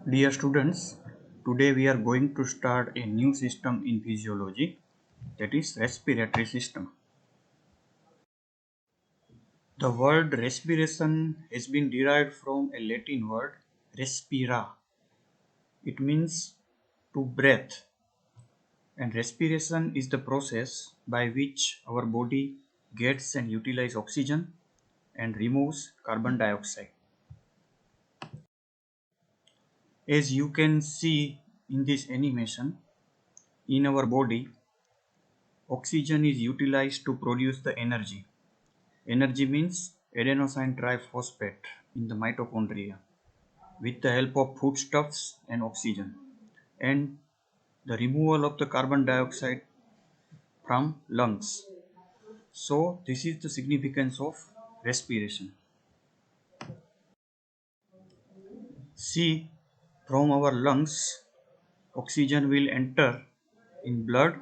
Dear students, today we are going to start a new system in physiology, that is respiratory system. The word respiration has been derived from a Latin word respira. It means to breathe, and respiration is the process by which our body gets and utilizes oxygen and removes carbon dioxide. As you can see in this animation, in our body, oxygen is utilized to produce the energy. Energy means adenosine triphosphate in the mitochondria with the help of foodstuffs and oxygen, and the removal of the carbon dioxide from lungs. So this is the significance of respiration. See, from our lungs, oxygen will enter in blood,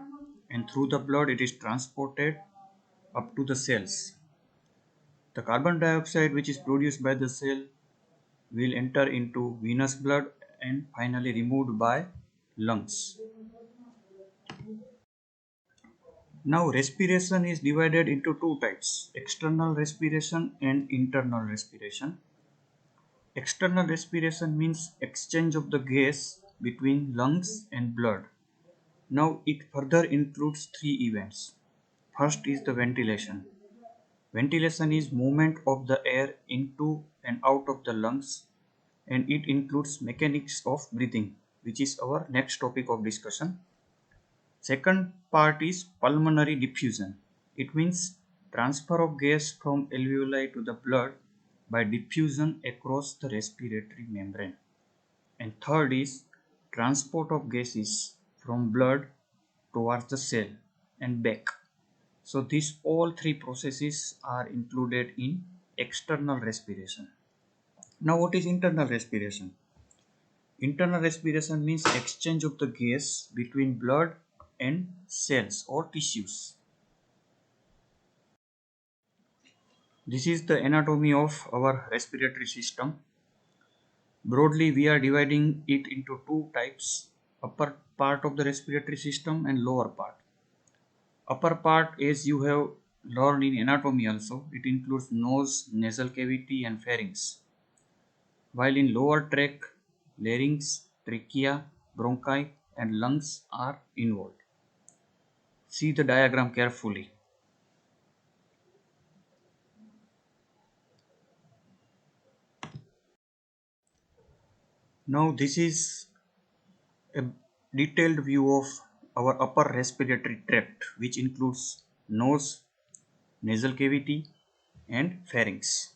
and through the blood it is transported up to the cells. The carbon dioxide which is produced by the cell will enter into venous blood and finally removed by lungs. Now respiration is divided into two types, external respiration and internal respiration. External respiration means exchange of the gas between lungs and blood. Now it further includes three events. First is the ventilation. Ventilation is movement of the air into and out of the lungs, and it includes mechanics of breathing, which is our next topic of discussion. Second part is pulmonary diffusion. It means transfer of gas from alveoli to the blood by diffusion across the respiratory membrane. And third is transport of gases from blood towards the cell and back. So these all three processes are included in external respiration. Now what is internal respiration? Internal respiration means exchange of the gas between blood and cells or tissues. This is the anatomy of our respiratory system. Broadly, we are dividing it into two types, upper part of the respiratory system and lower part. Upper part, as you have learned in anatomy also, it includes nose, nasal cavity and pharynx. While in lower tract, larynx, trachea, bronchi and lungs are involved. See the diagram carefully. Now this is a detailed view of our upper respiratory tract, which includes nose, nasal cavity and pharynx.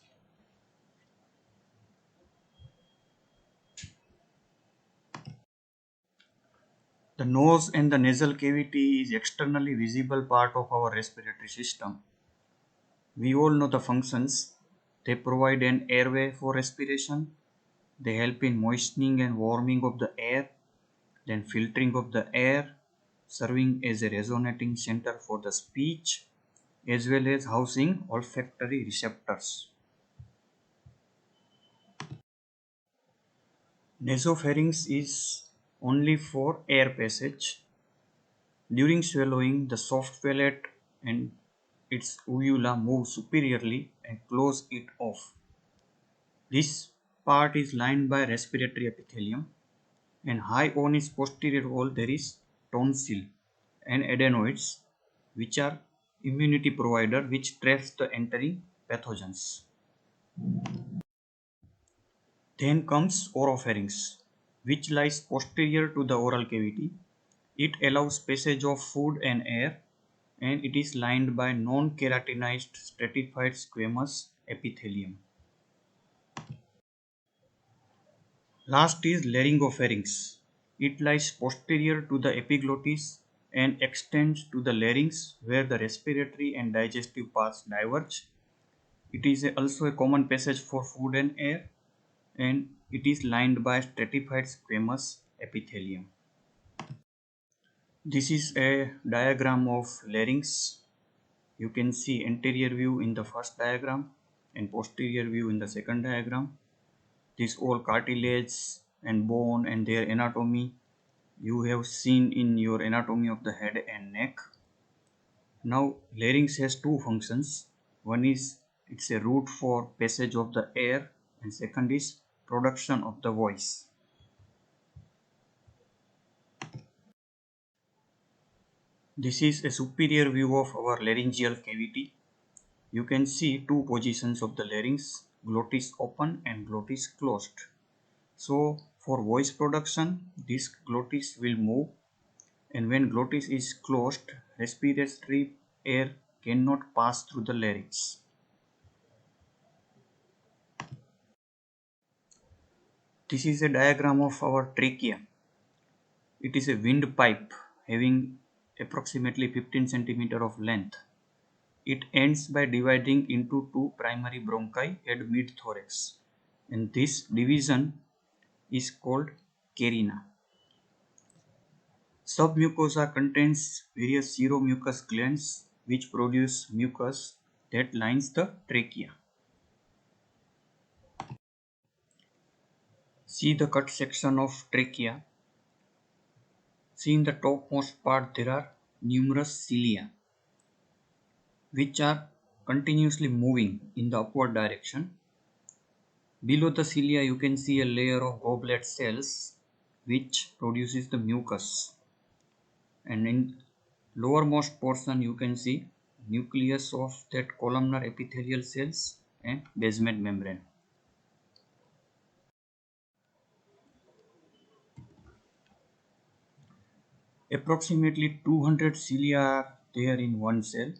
The nose and the nasal cavity is externally visible part of our respiratory system. We all know the functions. They provide an airway for respiration. They help in moistening and warming of the air, then filtering of the air, serving as a resonating center for the speech, as well as housing olfactory receptors. Nasopharynx is only for air passage. During swallowing, the soft palate and its uvula move superiorly and close it off. This part is lined by respiratory epithelium, and high on its posterior wall there is tonsil and adenoids, which are immunity provider which traps the entering pathogens. Then comes oropharynx, which lies posterior to the oral cavity. It allows passage of food and air, and it is lined by non-keratinized stratified squamous epithelium. Last is laryngopharynx. It lies posterior to the epiglottis and extends to the larynx where the respiratory and digestive paths diverge. It is also a common passage for food and air, and it is lined by stratified squamous epithelium. This is a diagram of larynx. You can see anterior view in the first diagram and posterior view in the second diagram. This all cartilage and bone and their anatomy you have seen in your anatomy of the head and neck. Now larynx has two functions. One is it's a route for passage of the air and second is production of the voice. This is a superior view of our laryngeal cavity. You can see two positions of the larynx, glottis open and glottis closed. So for voice production, this glottis will move, and when glottis is closed, respiratory air cannot pass through the larynx. This is a diagram of our trachea. It is a windpipe having approximately 15 centimeter of length. It ends by dividing into two primary bronchi at mid-thorax, and this division is called carina. Submucosa contains various seromucous glands which produce mucus that lines the trachea. See the cut section of trachea. See in the topmost part there are numerous cilia which are continuously moving in the upward direction. Below the cilia you can see a layer of goblet cells which produces the mucus, and in lowermost portion you can see nucleus of that columnar epithelial cells and basement membrane. Approximately 200 cilia are there in one cell,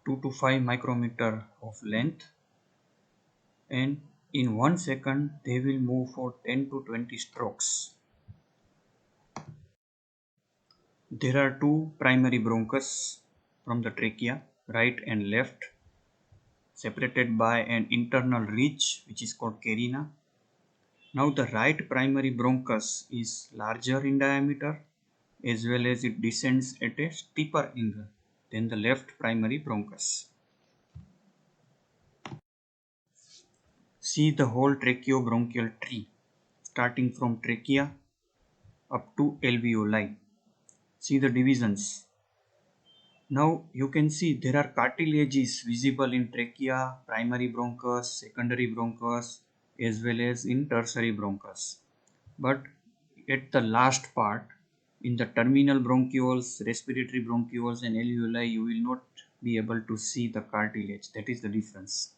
2 to 5 micrometer of length, and in 1 second they will move for 10 to 20 strokes. There are two primary bronchus from the trachea, right and left, separated by an internal ridge which is called carina. Now the right primary bronchus is larger in diameter as well as it descends at a steeper angle than the left primary bronchus. See the whole tracheobronchial tree starting from trachea up to alveoli. See the divisions. Now you can see there are cartilages visible in trachea, primary bronchus, secondary bronchus as well as in tertiary bronchus. But at the last part, in the terminal bronchioles, respiratory bronchioles and alveoli, you will not be able to see the cartilage. That is the difference.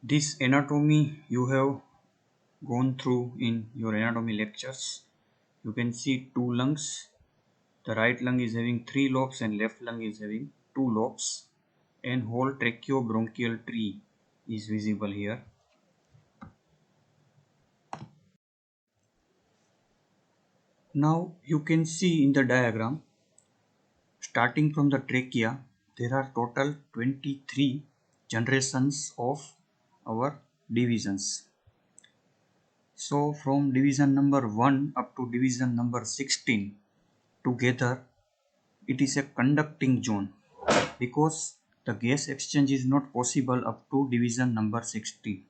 This anatomy you have gone through in your anatomy lectures. You can see two lungs. The right lung is having 3 lobes and left lung is having 2 lobes, and whole tracheobronchial tree is visible here. Now you can see in the diagram, starting from the trachea, there are total 23 generations of our divisions. So from division number 1 up to division number 16 together, it is a conducting zone because the gas exchange is not possible up to division number 16.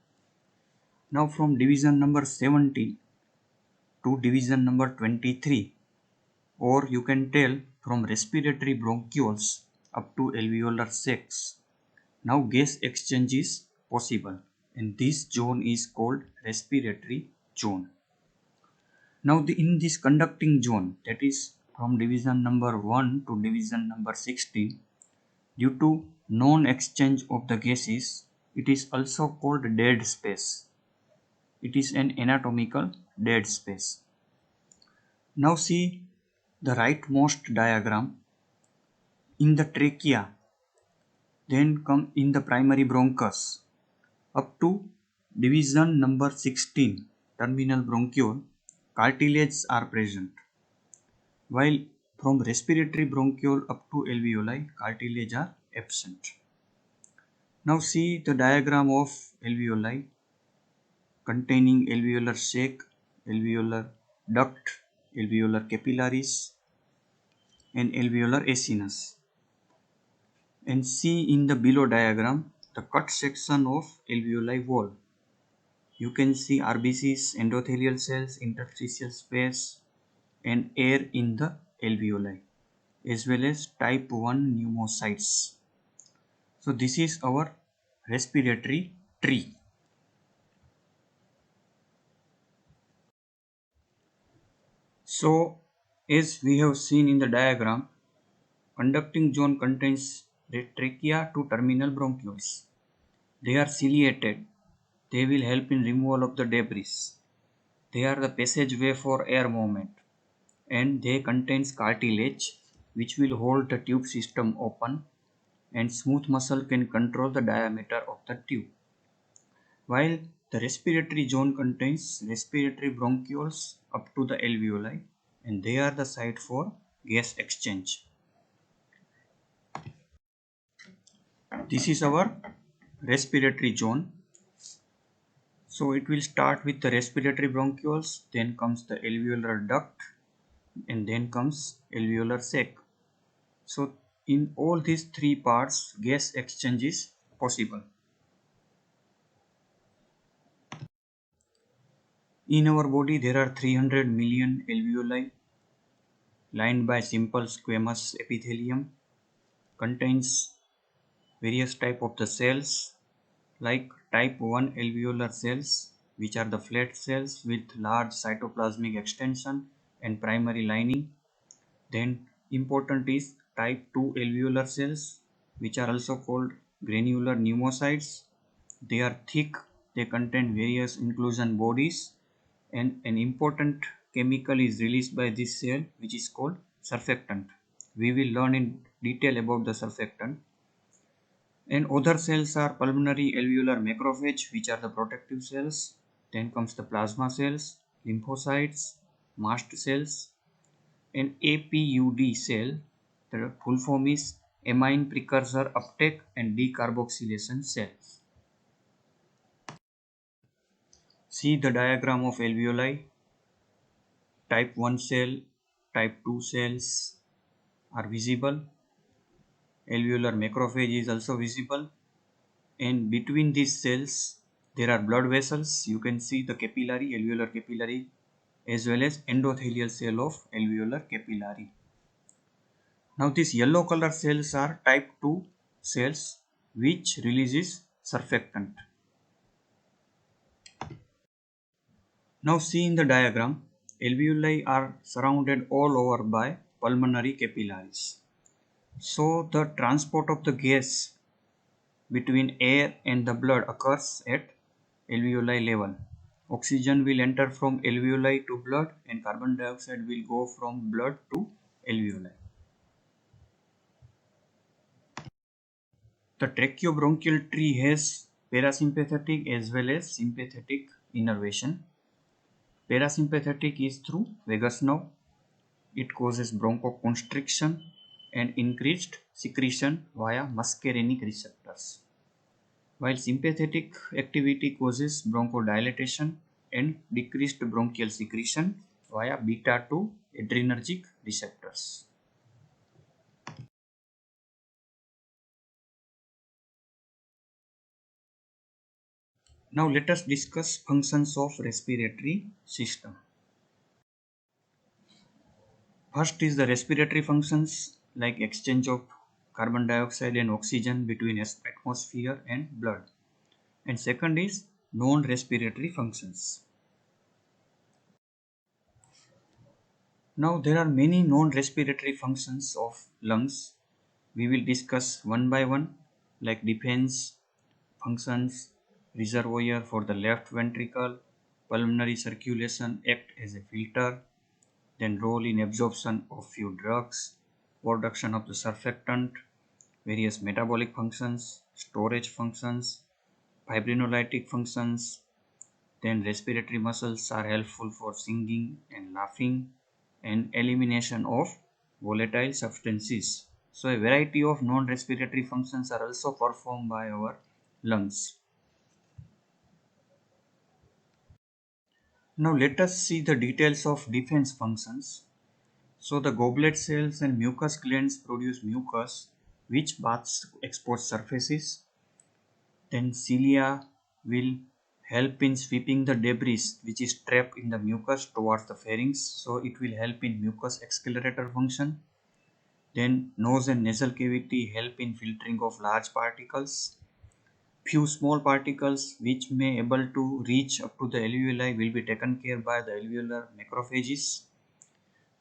Now from division number 17 to division number 23, or you can tell from respiratory bronchioles up to alveolar sacs, now gas exchange is possible, and this zone is called respiratory zone. Now in this conducting zone, that is from division number 1 to division number 16, due to non-exchange of the gases, it is also called dead space. It is an anatomical dead space. Now see the rightmost diagram. In the trachea, then come in the primary bronchus, up to division number 16, terminal bronchiole, cartilages are present, while from respiratory bronchiole up to alveoli, cartilage are absent. Now see the diagram of alveoli containing alveolar sac, alveolar duct, alveolar capillaries and alveolar acinus. And see in the below diagram the cut section of alveoli wall. You can see RBCs, endothelial cells, interstitial space, and air in the alveoli, as well as type 1 pneumocytes. So this is our respiratory tree. So as we have seen in the diagram, conducting zone contains the trachea to terminal bronchioles. They are ciliated. They will help in removal of the debris. They are the passageway for air movement, and they contains cartilage which will hold the tube system open, and smooth muscle can control the diameter of the tube. While the respiratory zone contains respiratory bronchioles up to the alveoli, and they are the site for gas exchange. This is our respiratory zone. So it will start with the respiratory bronchioles, then comes the alveolar duct, and then comes alveolar sac. So in all these three parts, gas exchange is possible. In our body, there are 300 million alveoli lined by simple squamous epithelium, contains various type of the cells like type 1 alveolar cells, which are the flat cells with large cytoplasmic extension and primary lining. Then important is type 2 alveolar cells, which are also called granular pneumocytes. They are thick, they contain various inclusion bodies, and an important chemical is released by this cell which is called surfactant. We will learn in detail about the surfactant. And other cells are pulmonary alveolar macrophage, which are the protective cells. Then comes the plasma cells, lymphocytes, mast cells, and APUD cell. The full form is amine precursor uptake and decarboxylation cells. See the diagram of alveoli. Type 1 cell, type 2 cells are visible. Alveolar macrophage is also visible. And between these cells, there are blood vessels. You can see the capillary, alveolar capillary, as well as endothelial cell of alveolar capillary. Now these yellow color cells are type 2 cells which releases surfactant. Now see in the diagram, alveoli are surrounded all over by pulmonary capillaries. So the transport of the gas between air and the blood occurs at alveoli level. Oxygen will enter from alveoli to blood, and carbon dioxide will go from blood to alveoli. The tracheobronchial tree has parasympathetic as well as sympathetic innervation. Parasympathetic is through vagus nerve. It causes bronchoconstriction and increased secretion via muscarinic receptors. While sympathetic activity causes bronchodilation and decreased bronchial secretion via beta 2 adrenergic receptors. Now let us discuss functions of respiratory system. First is the respiratory functions like exchange of carbon dioxide and oxygen between atmosphere and blood. And second is non-respiratory functions. Now there are many non-respiratory functions of lungs. We will discuss one by one, like defense functions, reservoir for the left ventricle, pulmonary circulation act as a filter, then role in absorption of few drugs, production of the surfactant, various metabolic functions, storage functions, fibrinolytic functions. Then respiratory muscles are helpful for singing and laughing, and elimination of volatile substances. So a variety of non-respiratory functions are also performed by our lungs. Now let us see the details of defense functions. So the goblet cells and mucus glands produce mucus which baths exposed surfaces. Then cilia will help in sweeping the debris which is trapped in the mucus towards the pharynx, so it will help in mucus accelerator function. Then nose and nasal cavity help in filtering of large particles. Few small particles which may able to reach up to the alveoli will be taken care by the alveolar macrophages.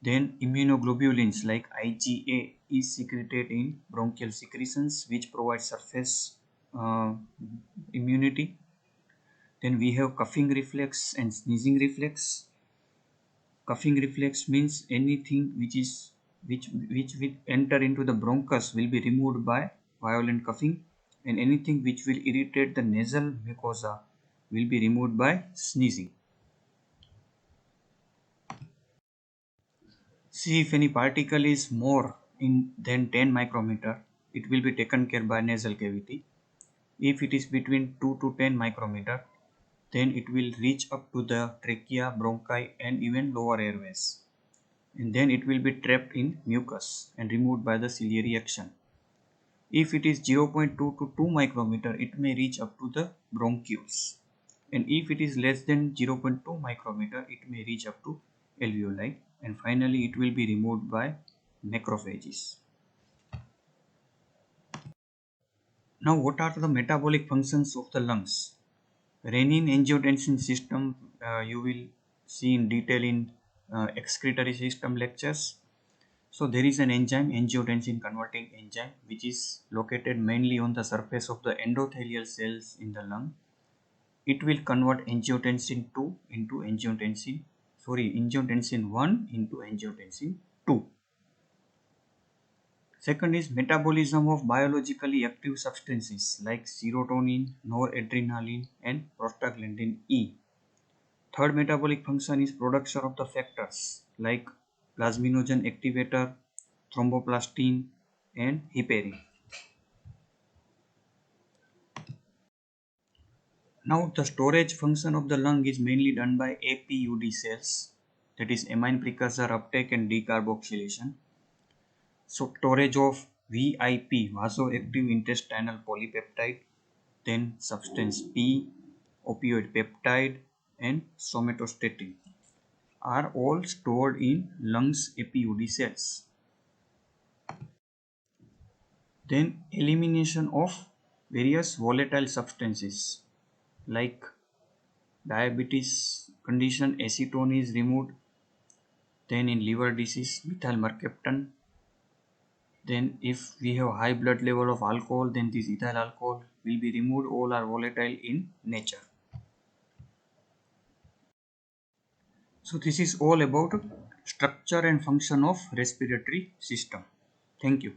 Then immunoglobulins like IgA is secreted in bronchial secretions which provide surface uh, immunity. Then we have coughing reflex and sneezing reflex. Coughing reflex means anything which will enter into the bronchus will be removed by violent coughing, and anything which will irritate the nasal mucosa will be removed by sneezing. See, if any particle is more than 10 micrometer, it will be taken care by nasal cavity. If it is between 2 to 10 micrometer, then it will reach up to the trachea, bronchi and even lower airways. And then it will be trapped in mucus and removed by the ciliary action. If it is 0.2 to 2 micrometer, it may reach up to the bronchioles. And if it is less than 0.2 micrometer, it may reach up to alveoli. And finally, it will be removed by macrophages. Now, what are the metabolic functions of the lungs? Renin-angiotensin system you will see in detail in excretory system lectures. So there is an enzyme, angiotensin converting enzyme, which is located mainly on the surface of the endothelial cells in the lung. It will convert angiotensin 2 into angiotensin 1 into angiotensin 2. Second is metabolism of biologically active substances like serotonin, noradrenaline and prostaglandin E. Third metabolic function is production of the factors like plasminogen activator, thromboplastin and heparin. Now the storage function of the lung is mainly done by APUD cells, that is amine precursor uptake and decarboxylation. So storage of VIP, vasoactive intestinal polypeptide, then substance P, opioid peptide and somatostatin are all stored in lungs APUD cells. Then elimination of various volatile substances like diabetes condition, acetone is removed. Then in liver disease, methyl mercaptan. Then if we have high blood level of alcohol, then this ethyl alcohol will be removed. All are volatile in nature. So this is all about structure and function of respiratory system. Thank you.